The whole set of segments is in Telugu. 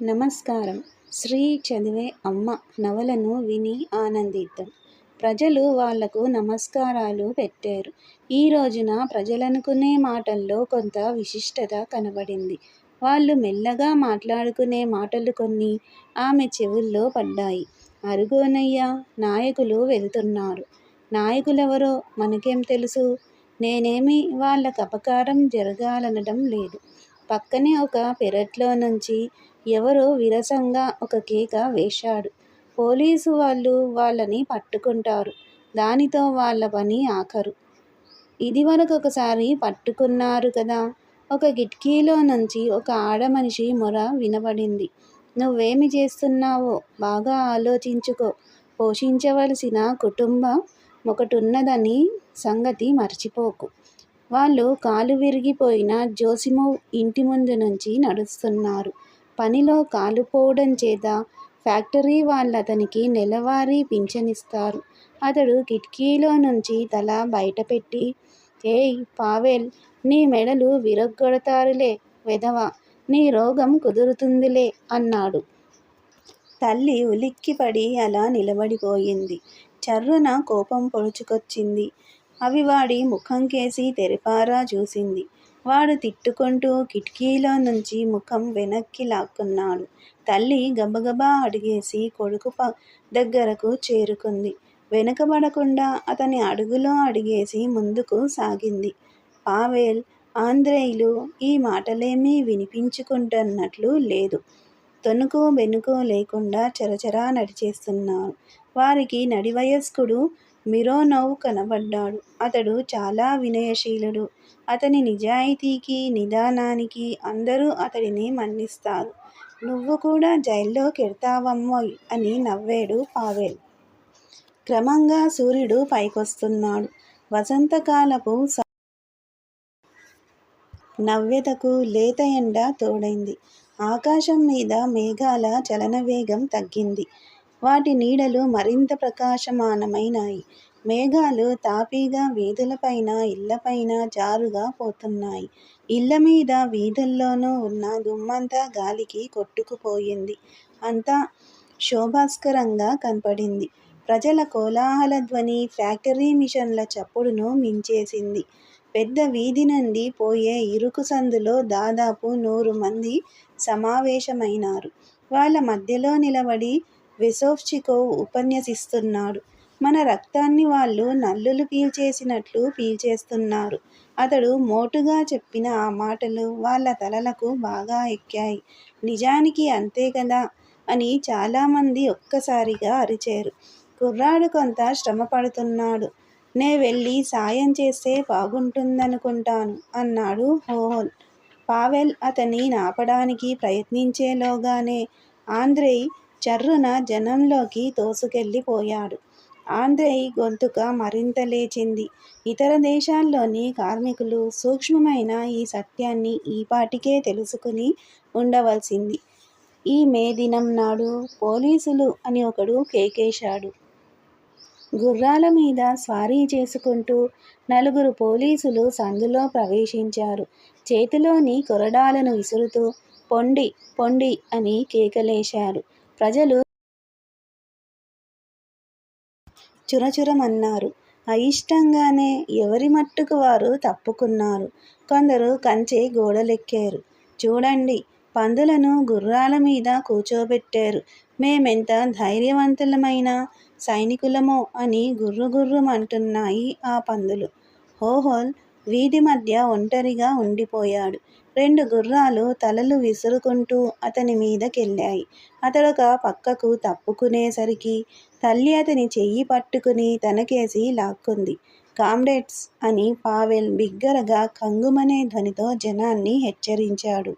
నమస్కారం. శ్రీ చదివే అమ్మ నవలను విని ఆనందిద్దాం. ప్రజలు వాళ్లకు నమస్కారాలు పెట్టారు. ఈ రోజున ప్రజలనుకునే మాటల్లో కొంత విశిష్టత కనబడింది. వాళ్ళు మెల్లగా మాట్లాడుకునే మాటలు కొన్ని ఆమె చెవుల్లో పడ్డాయి. అరుగోనయ్యా, నాయకులు వెళ్తున్నారు. నాయకులెవరో మనకేం తెలుసు? నేనేమీ వాళ్ళకపకారం జరగాలనడం లేదు. పక్కనే ఒక పెరట్లో నుంచి ఎవరో విరసంగా ఒక కేక వేశాడు. పోలీసు వాళ్ళు వాళ్ళని పట్టుకుంటారు. దానితో వాళ్ళ పని ఆఖరు. ఇదివరకొకసారి పట్టుకున్నారు కదా. ఒక కిటికీలో నుంచి ఒక ఆడమనిషి మొర వినబడింది. నువ్వేమి చేస్తున్నావో బాగా ఆలోచించుకో. పోషించవలసిన కుటుంబం ఒకటున్నదని సంగతి మర్చిపోకు. వాళ్ళు కాలు విరిగిపోయిన జోసిమో ఇంటి ముందు నుంచి నడుస్తున్నారు. పనిలో కాలుపోవడం చేత ఫ్యాక్టరీ వాళ్ళతనికి నెలవారీ పింఛనిస్తారు. అతడు కిటికీలో నుంచి తల బయటపెట్టి, ఏయ్ పావెల్, నీ మెడలు విరగ్గొడతారులే వెధవ, నీ రోగం కుదురుతుందిలే అన్నాడు. తల్లి ఉలిక్కిపడి అలా నిలబడిపోయింది. చర్రున కోపం పొడుచుకొచ్చింది. అవి వాడి ముఖంకేసి తెరపారా చూసింది. వాడు తిట్టుకుంటూ కిటికీలో నుంచి ముఖం వెనక్కి లాక్కున్నాడు. తల్లి గబగబా అడుగేసి కొడుకు దగ్గరకు చేరుకుంది. వెనకబడకుండా అతని అడుగులో అడుగేసి ముందుకు సాగింది. పావెల్, ఆంద్రెయ్లు ఈ మాటలేమీ వినిపించుకుంటున్నట్లు లేదు. తొణుకు బెనుకు లేకుండా చరచరా నడిచేస్తున్నారు. వారికి నడివయస్కుడు మిరోనోవ్ కనబడ్డాడు. అతడు చాలా వినయశీలుడు. అతని నిజాయితీకి, నిదానానికి అందరూ అతడిని మన్నిస్తారు. నువ్వు కూడా జైల్లోకెడతావమ్మోయ్ అని నవ్వాడు పావెల్. క్రమంగా సూర్యుడు పైకొస్తున్నాడు. వసంతకాలపు నవ్యతకు లేత ఎండ తోడైంది. ఆకాశం మీద మేఘాల చలనవేగం తగ్గింది. వాటి నీడలు మరింత ప్రకాశమానమైనాయి. మేఘాలు తాపీగా వీధులపైన, ఇళ్లపైన జారుగా పోతున్నాయి. ఇళ్లమీద, వీధుల్లోనూ ఉన్న దుమ్మంతా గాలికి కొట్టుకుపోయింది. అంతా శోభాస్కరంగా కనపడింది. ప్రజల కోలాహల ధ్వని ఫ్యాక్టరీ మిషన్ల చప్పుడును మించేసింది. పెద్ద వీధి నుండి పోయే ఇరుకు సందులో దాదాపు 100 మంది సమావేశమైనారు. వాళ్ళ మధ్యలో నిలబడి వెసోవ్చికోవ్ ఉపన్యసిస్తున్నాడు. మన రక్తాన్ని వాళ్ళు నల్లులు పీల్చేసినట్లు పీల్చేస్తున్నారు. అతడు మోటుగా చెప్పిన ఆ మాటలు వాళ్ళ తలలకు బాగా ఎక్కాయి. నిజానికి అంతే కదా అని చాలామంది ఒక్కసారిగా అరిచారు. కుర్రాడు కొంత శ్రమపడుతున్నాడు. నే వెళ్ళి సాయం చేస్తే బాగుంటుందనుకుంటాను అన్నాడు హోహోల్. పావెల్ అతన్ని ఆపడానికి ప్రయత్నించేలోగానే ఆంద్రెయ్ చర్రున జనంలోకి తోసుకెళ్ళిపోయాడు. ఆంద్రెయ్ గొంతుక మరింత లేచింది. ఇతర దేశాల్లోని కార్మికులు సూక్ష్మమైన ఈ సత్యాన్ని ఈపాటికే తెలుసుకుని ఉండవలసింది. ఈ మే దినం నాడు పోలీసులు అని ఒకడు కేకేశాడు. గుర్రాల మీద స్వారీ చేసుకుంటూ 4 పోలీసులు సందులో ప్రవేశించారు. చేతిలోని కొరడాలను విసురుతూ పొండి పొండి అని కేకలేశారు. ప్రజలు చురచురమన్నారు. అయిష్టంగానే ఎవరి మట్టుకు వారు తప్పుకున్నారు. కొందరు కంచె గోడలెక్కారు. చూడండి, పందులను గుర్రాల మీద కూచోబెట్టారు. మేమెంత ధైర్యవంతులమైన సైనికులమో అని గుర్రుగుర్రుమంటున్నాయి ఆ పందులు. హోహోల్ వీధి మధ్య ఒంటరిగా ఉండిపోయాడు. 2 గుర్రాలు తలలు విసురుకుంటూ అతని మీదకెళ్ళాయి. అతడొక పక్కకు తప్పుకునేసరికి తల్లి అతని చెయ్యి పట్టుకుని తనకేసి లాక్కుంది. కామ్రేడ్స్ అని పావెల్ బిగ్గరగా కంగుమనే ధ్వనితో జనాన్ని హెచ్చరించాడు.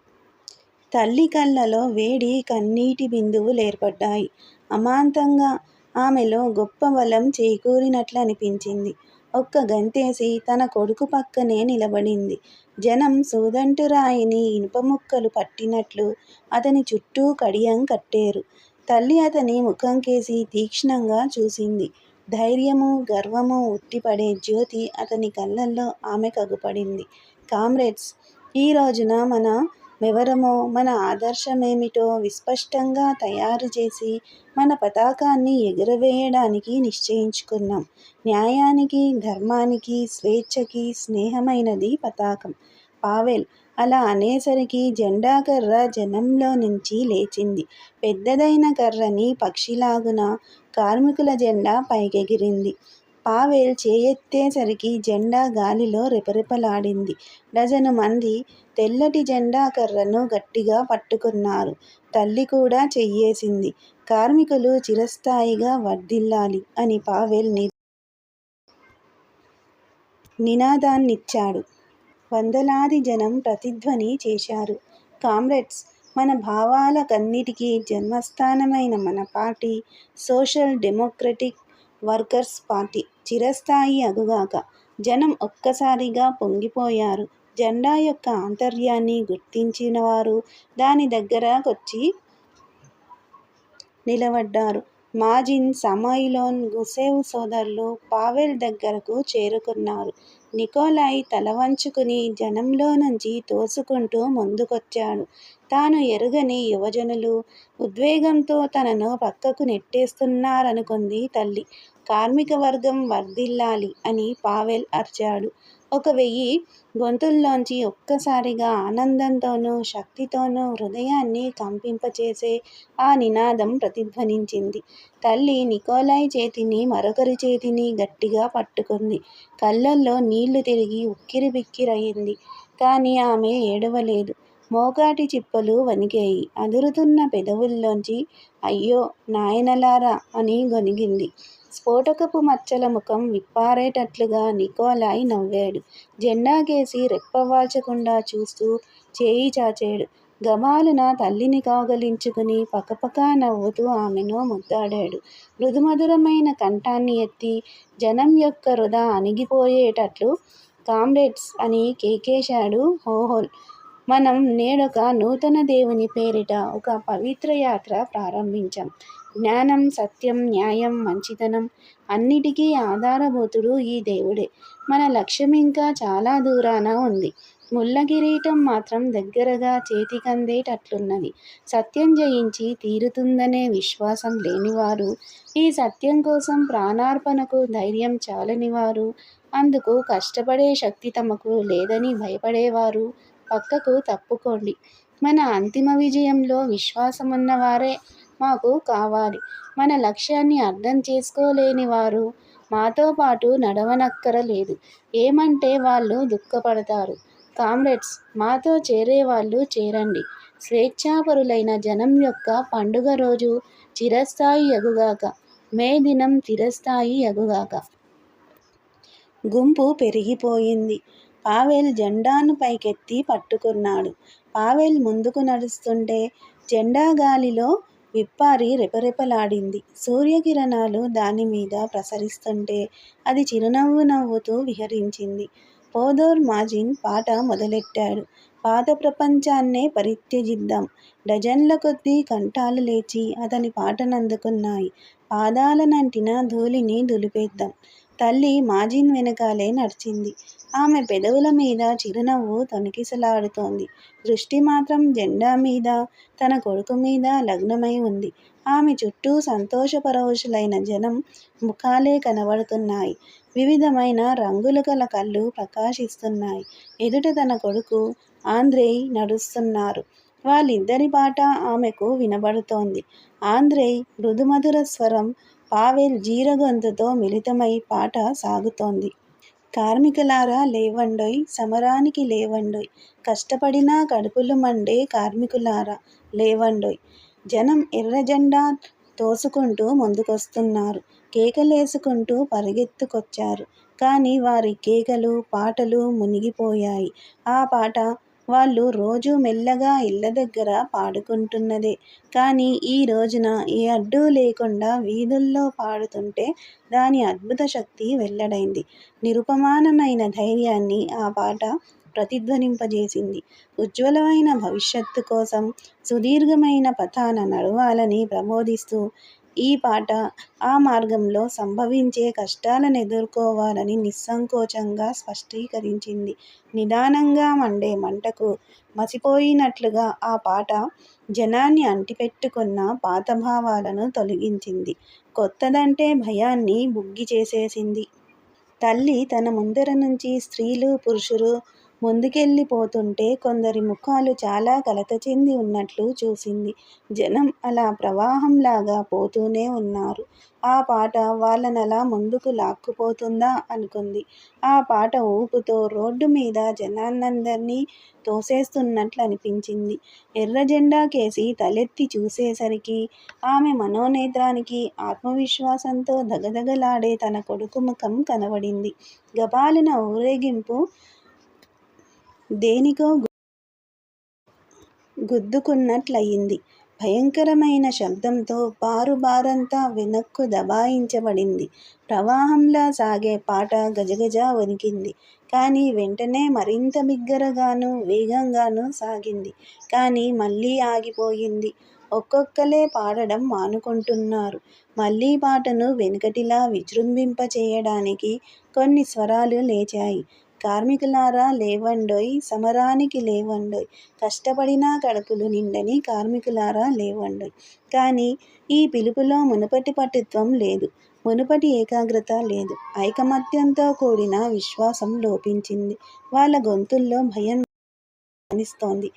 తల్లి కళ్ళలో వేడి కన్నీటి బిందువులేర్పడ్డాయి. అమాంతంగా ఆమెలో గొప్ప బలం చేకూరినట్లనిపించింది. ఒక్క గంతేసి తన కొడుకు పక్కనే నిలబడింది. జనం సూదంటురాయిని ఇనుపముక్కలు పట్టినట్లు అతని చుట్టూ కడియం కట్టేరు. తల్లి అతని ముఖంకేసి తీక్ష్ణంగా చూసింది. ధైర్యము, గర్వము ఉట్టిపడే జ్యోతి అతని కళ్ళల్లో ఆమె కగుపడింది. కామ్రేడ్స్, ఈ రోజున మన ఎవరమో మన ఆదర్శమేమిటో విస్పష్టంగా తయారు చేసి మన పతాకాన్ని ఎగురవేయడానికి నిశ్చయించుకున్నాం. న్యాయానికి, ధర్మానికి, స్వేచ్ఛకి స్నేహమైనది పతాకం. పావెల్ అలా అనేసరికి జెండా కర్ర జనంలో నుంచి లేచింది. పెద్దదైన కర్రని పక్షిలాగున కార్మికుల జెండా పైకెగిరింది. పావెల్ చేయెత్తేసరికి జెండా గాలిలో రెపరెపలాడింది. డజను మంది తెల్లటి జెండా కర్రను గట్టిగా పట్టుకున్నారు. తల్లి కూడా చెయ్యేసింది. కార్మికులు చిరస్థాయిగా వర్ధిల్లాలి అని పావెల్ నినాదాన్నిచ్చాడు. వందలాది జనం ప్రతిధ్వని చేశారు. కామ్రేడ్స్, మన భావాలకన్నిటికీ జన్మస్థానమైన మన party social democratic workers party చిరస్థాయి అగుగాక. జనం ఒక్కసారిగా పొంగిపోయారు. జెండా యొక్క ఆంతర్యాన్ని గుర్తించినవారు దాని దగ్గరకొచ్చి నిలబడ్డారు. మాజిన్, సమైలోన్, గుసేవ్ సోదరులు పావెల్ దగ్గరకు చేరుకున్నారు. నికోలాయ్ తల వంచుకుని జనంలో నుంచి తోసుకుంటూ ముందుకొచ్చాడు. తాను ఎరుగని యువజనులు ఉద్వేగంతో తనను పక్కకు నెట్టేస్తున్నారనుకుంది తల్లి. కార్మిక వర్గం వర్ధిల్లాలి అని పావెల్ అరిచాడు. 1,000 గొంతుల్లోంచి ఒక్కసారిగా ఆనందంతోనూ, శక్తితోనూ హృదయాన్ని కంపింపచేసే ఆ నినాదం ప్రతిధ్వనించింది. తల్లి నికోలాయ్ చేతిని మరొకరి చేతిని గట్టిగా పట్టుకుంది. కళ్ళల్లో నీళ్లు తిరిగి ఉక్కిరిబిక్కిరయింది. కానీ ఆమె ఏడవలేదు. మోకాటి చిప్పలు వణికాయి. అదురుతున్న పెదవుల్లోంచి అయ్యో నాయనలారా అని గొణిగింది. స్ఫోటకపు మచ్చల ముఖం విప్పారేటట్లుగా నికోలాయ్ నవ్వాడు. జెండాకేసి రెప్పవాల్చకుండా చూస్తూ చేయి చాచాడు. గబాలున తల్లిని కౌగలించుకుని పకపకా నవ్వుతూ ఆమెను ముద్దాడాడు. మృదుమధురమైన కంఠాన్ని ఎత్తి జనం యొక్క రుధ అణిగిపోయేటట్లు కామ్రేడ్స్ అని కేకేశాడు హోహోల్. మనం నేడొక నూతన దేవుని పేరిట ఒక పవిత్ర యాత్ర ప్రారంభించాం. జ్ఞానం, సత్యం, న్యాయం, మంచితనం అన్నిటికీ ఆధారభూతుడు ఈ దేవుడే. మన లక్ష్యం ఇంకా చాలా దూరాన ఉంది. ముళ్ళ కిరీటం మాత్రం దగ్గరగా చేతికందేటట్లున్నది. సత్యం జయించి తీరుతుందనే విశ్వాసం లేనివారు, ఈ సత్యం కోసం ప్రాణార్పణకు ధైర్యం చాలనివారు, అందుకు కష్టపడే శక్తి తమకు లేదని భయపడేవారు పక్కకు తప్పుకోండి. మన అంతిమ విజయంలో విశ్వాసమున్నవారే మాకు కావాలి. మన లక్ష్యాన్ని అర్థం చేసుకోలేని వారు మాతో పాటు నడవనక్కరలేదు. ఏమంటే వాళ్ళు దుఃఖపడతారు. కామ్రేడ్స్, మాతో చేరేవాళ్ళు చేరండి. స్వేచ్ఛాపరులైన జనం యొక్క పండుగ రోజు చిరస్థాయి అగుగాక. మే దినం చిరస్థాయి అగుగాక. గుంపు పెరిగిపోయింది. పావెల్ జెండాను పైకెత్తి పట్టుకున్నాడు. పావెల్ ముందుకు నడుస్తుంటే జెండా గాలిలో విప్పారి రెపరెపలాడింది. సూర్యకిరణాలు దానిమీద ప్రసరిస్తుంటే అది చిరునవ్వు నవ్వుతూ విహరించింది. పోదోర్ మాజిన్ పాట మొదలెట్టాడు. పాత ప్రపంచాన్నే పరిత్యజిద్దాం. డజన్ల కొద్దీ కంఠాలు లేచి అతని పాటనందుకున్నాయి. పాదాలనంటిన ధూళిని దులిపేద్దాం. తల్లి మాజిన్ వెనకాలే నడిచింది. ఆమె పెదవుల మీద చిరునవ్వు తొణికిసలాడుతోంది. దృష్టి మాత్రం జెండా మీద, తన కొడుకు మీద లగ్నమై ఉంది. ఆమె చుట్టూ సంతోషపరవశులైన జనం ముఖాలే కనబడుతున్నాయి. వివిధమైన రంగులు గల కళ్ళు ప్రకాశిస్తున్నాయి. ఎదుట తన కొడుకు ఆంద్రేయ్ నడుస్తున్నారు. వాళ్ళిద్దరి పాట ఆమెకు వినబడుతోంది. ఆంద్రేయ్ మృదుమధుర స్వరం, పావెల్ జీరగొంతుతో మిళితమై పాట సాగుతోంది. కార్మికులారా లేవండోయ్, సమరానికి లేవండోయ్, కష్టపడినా కడుపులు మండే కార్మికులారా లేవండోయ్. జనం ఎర్రజెండా తోసుకుంటూ ముందుకొస్తున్నారు. కేకలేసుకుంటూ పరిగెత్తుకొచ్చారు. కానీ వారి కేకలు, పాటలు మునిగిపోయాయి. ఆ పాట వాళ్ళు రోజూ మెల్లగా ఇళ్ళ దగ్గర పాడుకుంటున్నదే. కానీ ఈ రోజున ఏ అడ్డూ లేకుండా వీధుల్లో పాడుతుంటే దాని అద్భుత శక్తి వెల్లడైంది. నిరుపమానమైన ధైర్యాన్ని ఆ పాట ప్రతిధ్వనింపజేసింది. ఉజ్వలమైన భవిష్యత్తు కోసం సుదీర్ఘమైన పథాన నడవాలని ప్రబోధిస్తూ ఈ పాట ఆ మార్గంలో సంభవించే కష్టాలను ఎదుర్కోవాలని నిస్సంకోచంగా స్పష్టీకరించింది. నిదానంగా మండే మంటకు మసిపోయినట్లుగా ఆ పాట జనాన్ని అంటిపెట్టుకున్న పాత భావాలను తొలగించింది. కొత్తదంటే భయాన్ని బుగ్గి చేసేసింది. తల్లి తన ముందర నుంచి స్త్రీలు, పురుషులు ముందుకెళ్ళిపోతుంటే కొందరి ముఖాలు చాలా కలత చెంది ఉన్నట్లు చూసింది. జనం అలా ప్రవాహంలాగా పోతూనే ఉన్నారు. ఆ పాట వాళ్ళనలా ముందుకు లాక్కుపోతుందా అనుకుంది. ఆ పాట ఊపుతో రోడ్డు మీద జనాన్నందర్నీ తోసేస్తున్నట్లు అనిపించింది. ఎర్ర జెండాకేసి తలెత్తి చూసేసరికి ఆమె మనోనేత్రానికి ఆత్మవిశ్వాసంతో దగదగలాడే తన కొడుకు ముఖం కనబడింది. గబాలున ఊరేగింపు దేనికో గుద్దుకున్నట్లయింది. భయంకరమైన శబ్దంతో బారుబారంతా వెనక్కు దబాయించబడింది. ప్రవాహంలా సాగే పాట గజగజ వణికింది. కానీ వెంటనే మరింత బిగ్గరగానూ, వేగంగానూ సాగింది. కానీ మళ్ళీ ఆగిపోయింది. ఒక్కొక్కలే పాడడం మానుకుంటున్నారు. మళ్ళీ పాటను వెనుకటిలా విజృంభింపచేయడానికి కొన్ని స్వరాలు లేచాయి. కార్మికులారా లేవండోయ్, సమరానికి లేవండోయ్, కష్టపడినా కడుపులు నిండని కార్మికులారా లేవండోయ్. కానీ ఈ పిలుపులో మునుపటి పటుత్వం లేదు. మునుపటి ఏకాగ్రత లేదు. ఐకమత్యంతో కూడిన విశ్వాసం లోపించింది. వాళ్ళ గొంతుల్లో భయం ధ్వనిస్తోంది.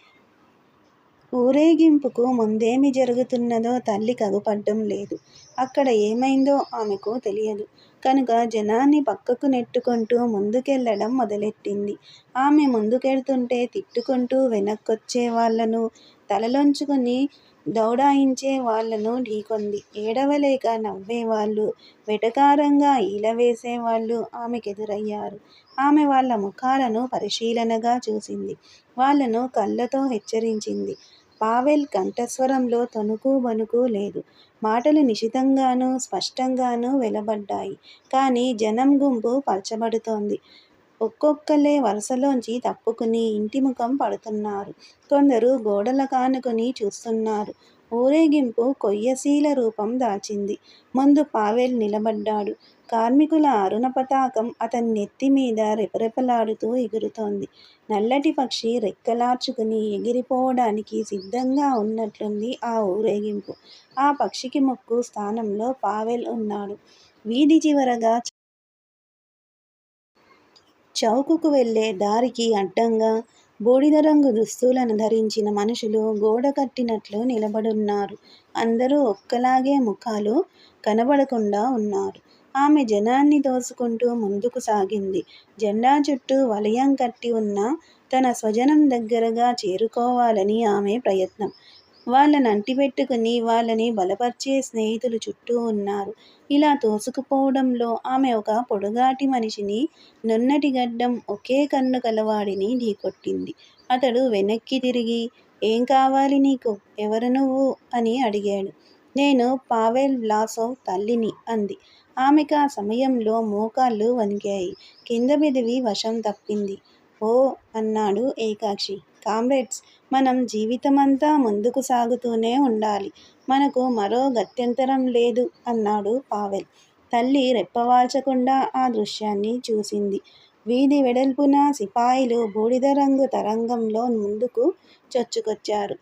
ఊరేగింపుకు ముందేమి జరుగుతున్నదో తల్లి కగుపడ్డం లేదు. అక్కడ ఏమైందో ఆమెకు తెలియదు. కనుక జనాన్ని పక్కకు నెట్టుకుంటూ ముందుకెళ్ళడం మొదలెట్టింది. ఆమె ముందుకెడుతుంటే తిట్టుకుంటూ వెనక్కొచ్చే వాళ్ళను, తలలొంచుకుని దౌడాయించే వాళ్ళను ఢీకొంది. ఏడవలేక నవ్వేవాళ్ళు, వెటకారంగా ఈలవేసేవాళ్ళు ఆమెకెదురయ్యారు. ఆమె వాళ్ళ ముఖాలను పరిశీలనగా చూసింది. వాళ్ళను కళ్ళతో హెచ్చరించింది. పావెల్ కంఠస్వరంలో తొణుకు బొణుకు లేదు. మాటలు నిశితంగానూ, స్పష్టంగానూ వెలువడ్డాయి. కానీ జనం గుంపు పల్చబడుతోంది. ఒక్కొక్కలే వరుసలోంచి తప్పుకుని ఇంటిముఖం పడుతున్నారు. కొందరు గోడలకానుకుని చూస్తున్నారు. ఊరేగింపు కొయ్యశీల రూపం దాల్చింది. ముందు పావెల్ నిలబడ్డాడు. కార్మికుల అరుణ పతాకం అతని నెత్తిమీద రెపరెపలాడుతూ ఎగురుతోంది. నల్లటి పక్షి రెక్కలార్చుకుని ఎగిరిపోవడానికి సిద్ధంగా ఉన్నట్లుంది ఆ ఊరేగింపు. ఆ పక్షికి ముక్కు స్థానంలో పావెల్ ఉన్నాడు. వీధి చివరగా చౌకుకు వెళ్లే దారికి అడ్డంగా బూడిద రంగు దుస్తులను ధరించిన మనుషులు గోడ కట్టినట్లు నిలబడున్నారు. అందరూ ఒక్కలాగే ముఖాలు కనబడకుండా ఉన్నారు. ఆమె జనాన్ని తోసుకుంటూ ముందుకు సాగింది. జెండా చుట్టూ వలయం కట్టి ఉన్న తన స్వజనం దగ్గరగా చేరుకోవాలని ఆమె ప్రయత్నం. వాళ్ళని అంటిపెట్టుకుని వాళ్ళని బలపర్చే స్నేహితులు చుట్టూ ఉన్నారు. ఇలా తోసుకుపోవడంలో ఆమె ఒక పొడుగాటి మనిషిని, నున్నటి గడ్డం, ఒకే కన్ను కలవాడిని ఢీకొట్టింది. అతడు వెనక్కి తిరిగి, ఏం కావాలి నీకు? ఎవరు నువ్వు? అని అడిగాడు. నేను పావెల్ వ్లాసోవ్ తల్లిని అంది. ఆమెకా సమయంలో మోకాళ్ళు వణికాయి. కింద పెదవి వశం తప్పింది. ఓ అన్నాడు ఏకాక్షి. కామ్రేడ్స్, మనం జీవితమంతా ముందుకు సాగుతూనే ఉండాలి. మనకు మరో గత్యంతరం లేదు అన్నాడు పావెల్. తల్లి రెప్పవాల్చకుండా ఆ దృశ్యాన్ని చూసింది. వీధి వెడల్పున సిపాయిలు బూడిద రంగు తరంగంలో ముందుకు చొచ్చుకొచ్చారు.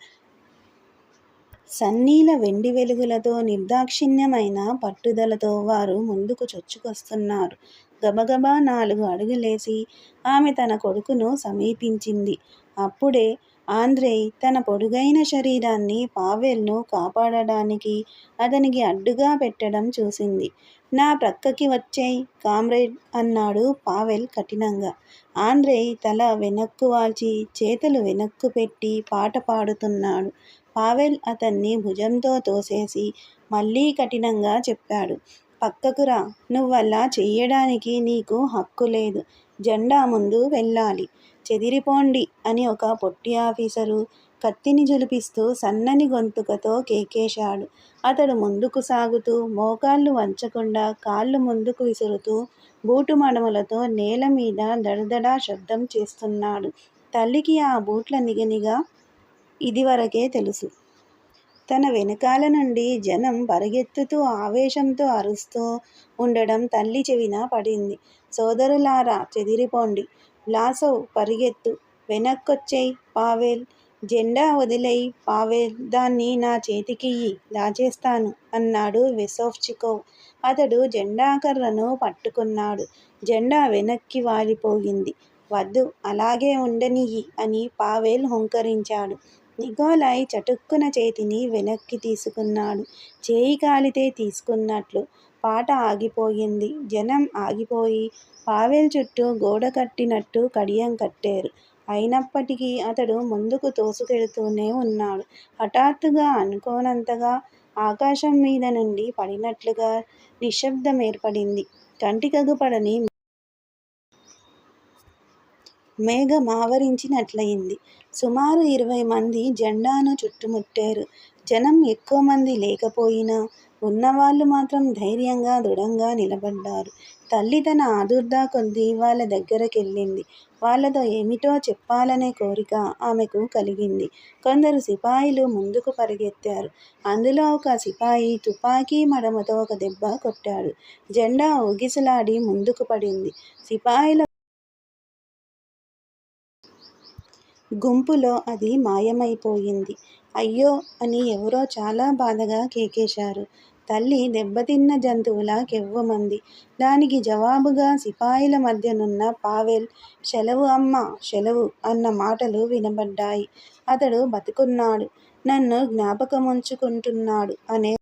సన్నీల వెండి వెలుగులతో, నిర్దాక్షిణ్యమైన పట్టుదలతో వారు ముందుకు చొచ్చుకొస్తున్నారు. గబగబా 4 అడుగులేసి ఆమె తన కొడుకును సమీపించింది. అప్పుడే ఆంద్రేయ్ తన పొడుగైన శరీరాన్ని పావెల్ను కాపాడడానికి అతనికి అడ్డుగా పెట్టడం చూసింది. నా ప్రక్కకి వచ్చేయ్ కామ్రేడ్ అన్నాడు పావెల్ కఠినంగా. ఆంద్రేయ్ తల వెనక్కు వాల్చి, చేతులు వెనక్కు పెట్టి పాట పాడుతున్నాడు. పావెల్ అతన్ని భుజంతో తోసేసి మళ్ళీ కఠినంగా చెప్పాడు. పక్కకురా, నువ్వలా చెయ్యడానికి నీకు హక్కు లేదు. జెండా ముందు వెళ్ళాలి. చెదిరిపోండి అని ఒక పొట్టి ఆఫీసరు కత్తిని జులిపిస్తూ సన్నని గొంతుకతో కేకేశాడు. అతడు ముందుకు సాగుతూ, మోకాళ్ళు వంచకుండా కాళ్ళు ముందుకు విసురుతూ, బూటు మడమలతో నేల మీద దడదడా శబ్దం చేస్తున్నాడు. తల్లికి ఆ బూట్ల నిగనిగ ఇదివరకే తెలుసు. తన వెనకాల నుండి జనం పరిగెత్తుతూ ఆవేశంతో అరుస్తూ ఉండడం తల్లి చెవిన పడింది. సోదరులారా, చెదిరిపోండి! బ్లాసోవ్, పరిగెత్తు! వెనక్కొచ్చేయ్ పావెల్! జెండా వదిలేయ్ పావెల్! దాన్ని నా చేతికియ్యి, దాచేస్తాను అన్నాడు వెసోవ్చికోవ్. అతడు జెండా కర్రను పట్టుకున్నాడు. జెండా వెనక్కి వాలిపోయింది. వద్దు, అలాగే ఉండనియ్యి అని పావెల్ హుంకరించాడు. నికోలాయ్ చటుక్కున చేతిని వెనక్కి తీసుకున్నాడు. చేయి కాలితే తీసుకున్నట్లు. పాట ఆగిపోయింది. జనం ఆగిపోయి పావెల్ చుట్టూ గోడ కట్టినట్టు కడియం కట్టారు. అయినప్పటికీ అతడు ముందుకు తోసుకెడుతూనే ఉన్నాడు. హఠాత్తుగా అనుకోనంతగా ఆకాశం మీద నుండి పడినట్లుగా నిశ్శబ్దమేర్పడింది. కంటికగుపడని మేఘమావరించినట్లయింది. సుమారు 20 మంది జెండాను చుట్టుముట్టారు. జనం ఎక్కువమంది లేకపోయినా ఉన్నవాళ్ళు మాత్రం ధైర్యంగా దృఢంగా నిలబడ్డారు. తల్లి తన ఆదుర్దా కొద్దీ వాళ్ళ దగ్గరకెళ్ళింది. వాళ్ళతో ఏమిటో చెప్పాలనే కోరిక ఆమెకు కలిగింది. కొందరు సిపాయిలు ముందుకు పరిగెత్తారు. అందులో ఒక సిపాయి తుపాకీ మడమతో ఒక దెబ్బ కొట్టాడు. జెండా ఊగిసలాడి ముందుకు పడింది. సిపాయిల గుంపులో అది మాయమైపోయింది. అయ్యో అని ఎవరో చాలా బాధగా కేకేశారు. తల్లి దెబ్బతిన్న జంతువులా కెవ్వుమంది. దానికి జవాబుగా సిపాయిల మధ్యనున్న పావెల్ శెలవు అమ్మా, శెలవు అన్న మాటలు వినబడ్డాయి. అతడు బతికున్నాడు, నన్ను జ్ఞాపకముంచుకుంటున్నాడు అనే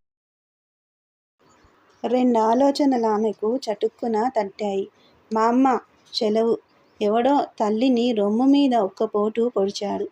రెండాలోచనలామెకు చటుక్కున తట్టాయి. మామ్మ, శెలవు! ఎవడో తల్లిని రొమ్ముమీద ఒక్కపోటు పొడిచాడు.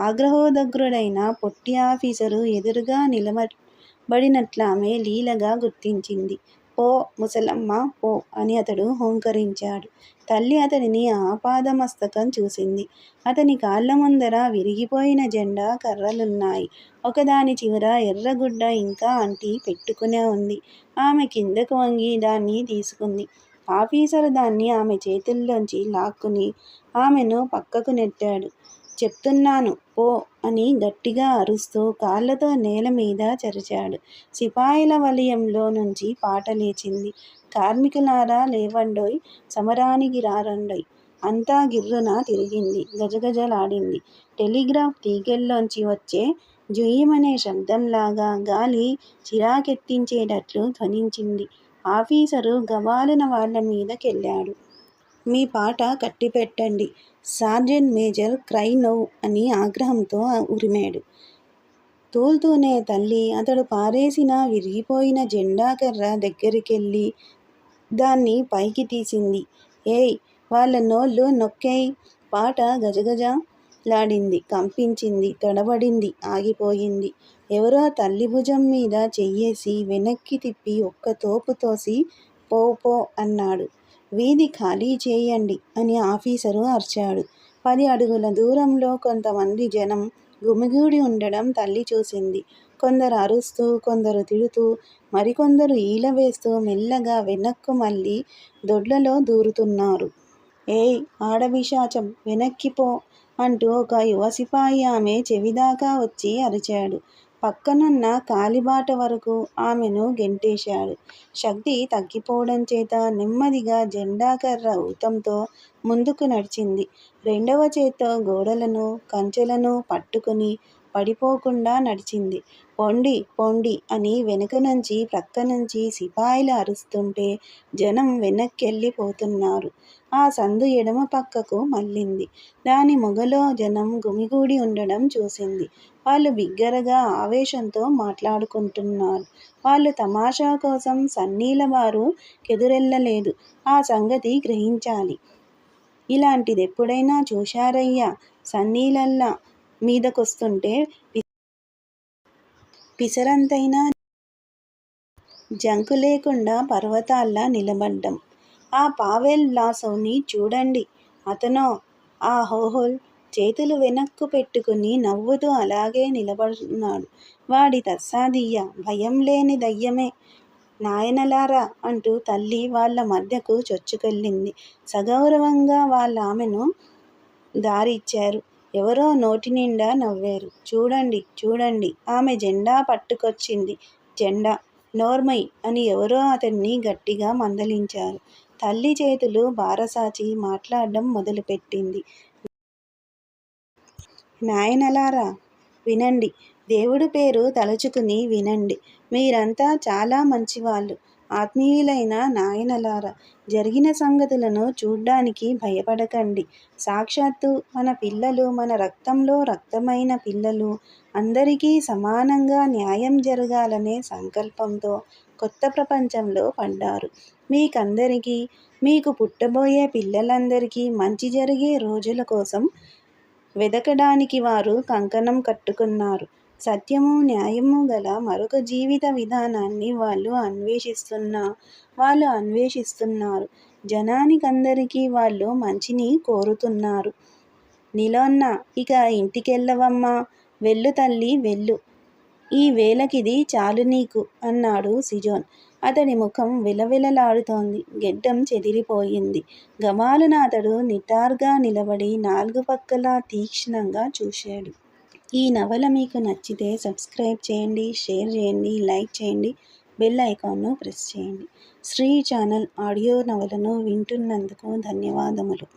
ఆగ్రహోదగ్రుడైన పొట్టి ఆఫీసరు ఎదురుగా నిలబడినట్లామె లీలగా గుర్తించింది. పో ముసలమ్మ, పో అని అతడు హూంకరించాడు. తల్లి అతడిని ఆపాదమస్తకం చూసింది. అతని కాళ్ళ ముందర విరిగిపోయిన జెండా కర్రలున్నాయి. ఒకదాని చివర ఎర్రగుడ్డ ఇంకా అంటి పెట్టుకునే ఉంది. ఆమె కిందకు వంగి దాన్ని తీసుకుంది. ఆఫీసరు దాన్ని ఆమె చేతుల్లోంచి లాక్కుని ఆమెను పక్కకు నెట్టాడు. చెప్తున్నాను, పో అని గట్టిగా అరుస్తూ కాళ్ళతో నేలమీద చరిచాడు. సిపాయిల వలయంలో నుంచి పాట లేచింది. కార్మికులారా లేవండోయ్, సమరానికి రారండోయ్! అంతా గిర్రున తిరిగింది. గజగజలాడింది. టెలిగ్రాఫ్ తీగెల్లోంచి వచ్చే జుయ్యమనే శబ్దంలాగా గాలి చిరాకెత్తించేటట్లు ధ్వనించింది. ఆఫీసరు గబాలున వాళ్ళమీద కెళ్ళాడు. మీ పాట కట్టిపెట్టండి. సార్జెంట్ మేజర్ క్రై నౌ అని ఆగ్రహంతో ఉరిమాడు. తూల్తూనే తల్లి అతడు పారేసిన విరిగిపోయిన జెండాకర్ర దగ్గరికెళ్ళి దాన్ని పైకి తీసింది. ఏయ్, వాళ్ళ నోళ్ళు నొక్కేయ్! పాట గజగజ లాడింది, కంపించింది, తడబడింది, ఆగిపోయింది. ఎవరో తల్లి భుజం మీద చెయ్యేసి వెనక్కి తిప్పి ఒక్క తోపు తోసి పో పో అన్నాడు. వీధి ఖాళీ చేయండి అని ఆఫీసరు అరిచాడు. 10 అడుగుల దూరంలో కొంతమంది జనం గుమిగూడి ఉండడం తల్లి చూసింది. కొందరు అరుస్తూ, కొందరు తిడుతూ, మరికొందరు ఈల వేస్తూ మెల్లగా వెనక్కు మళ్ళీ దొడ్లలో దూరుతున్నారు. ఏయ్, ఆడపిశాచం, వెనక్కి పో అంటూ ఒక యువ సిపాయి ఆమె చెవిదాకా వచ్చి అరిచాడు. పక్కనున్న కాలిబాట వరకు ఆమెను గెంటేశాడు. శక్తి తగ్గిపోవడం చేత నెమ్మదిగా జెండాకర్ర ఊతంతో ముందుకు నడిచింది. రెండవ చేత్తో గోడలను, కంచెలను పట్టుకుని పడిపోకుండా నడిచింది. పొండి, పొండి అని వెనుకనుంచి ప్రక్కనుంచి సిపాయిలు అరుస్తుంటే జనం వెనక్కెళ్ళిపోతున్నారు. ఆ సందు ఎడమ పక్కకు మళ్ళింది. దాని మొగలో జనం గుమిగూడి ఉండడం చూసింది. వాళ్ళు బిగ్గరగా ఆవేశంతో మాట్లాడుకుంటున్నారు. వాళ్ళు తమాషా కోసం సన్నీల బారు కెదురెళ్ళలేదు. ఆ సంగతి గ్రహించాలి. ఇలాంటిదెప్పుడైనా చూశారయ్యా? సన్నీలల్లా మీదకొస్తుంటే పిసరంతైనా జంకు లేకుండా పర్వతాల్లా నిలబడ్డం. ఆ పావెల్ బ్లాసోవ్ని చూడండి. అతనో ఆ హోహోల్ చేతులు వెనక్కు పెట్టుకుని నవ్వుతూ అలాగే నిలబడున్నాడు. వాడి తస్సాదియ్య, భయం లేని దయ్యమే నాయనలారా అంటూ తల్లి వాళ్ళ మధ్యకు చొచ్చుకెళ్ళింది. సగౌరవంగా వాళ్ళామెను దారిచ్చారు. ఎవరో నోటినిండా నవ్వారు. చూడండి చూడండి, ఆమె జెండా పట్టుకొచ్చింది. జెండా నోర్మయ్ అని ఎవరో అతన్ని గట్టిగా మందలించారు. తల్లి చేతులు బారసాచి మాట్లాడడం మొదలుపెట్టింది. నాయనలారా వినండి, దేవుడి పేరు తలుచుకుని వినండి. మీరంతా చాలా మంచివాళ్ళు. ఆత్మీయులైన నాయనలారా, జరిగిన సంగతులను చూడ్డానికి భయపడకండి. సాక్షాత్తు మన పిల్లలు, మన రక్తంలో రక్తమైన పిల్లలు అందరికీ సమానంగా న్యాయం జరగాలనే సంకల్పంతో కొత్త ప్రపంచంలో పడ్డారు. మీకందరికీ, మీకు పుట్టబోయే పిల్లలందరికీ మంచి జరిగే రోజుల కోసం వెదకడానికి వారు కంకణం కట్టుకున్నారు. సత్యము, న్యాయము గల మరొక జీవిత విధానాన్ని వాళ్ళు అన్వేషిస్తున్నారు. జనానికందరికీ వాళ్ళు మంచిని కోరుతున్నారు. నీలోన్న ఇక ఇంటికెళ్ళవమ్మా, వెళ్ళు తల్లి వెళ్ళు. ఈ వేళకిది చాలు నీకు అన్నాడు సిజోన్. అతడి ముఖం విలవిలలాడుతోంది. గెడ్డం చెదిరిపోయింది. గబాలున అతడు నిటారుగా నిలబడి నాలుగు పక్కలా తీక్షణంగా చూశాడు. ఈ నవల మీకు నచ్చితే సబ్స్క్రైబ్ చేయండి, షేర్ చేయండి, లైక్ చేయండి, బెల్ ఐకాన్ను ప్రెస్ చేయండి. శ్రీ ఛానల్ ఆడియో నవలను వింటున్నందుకు ధన్యవాదములు.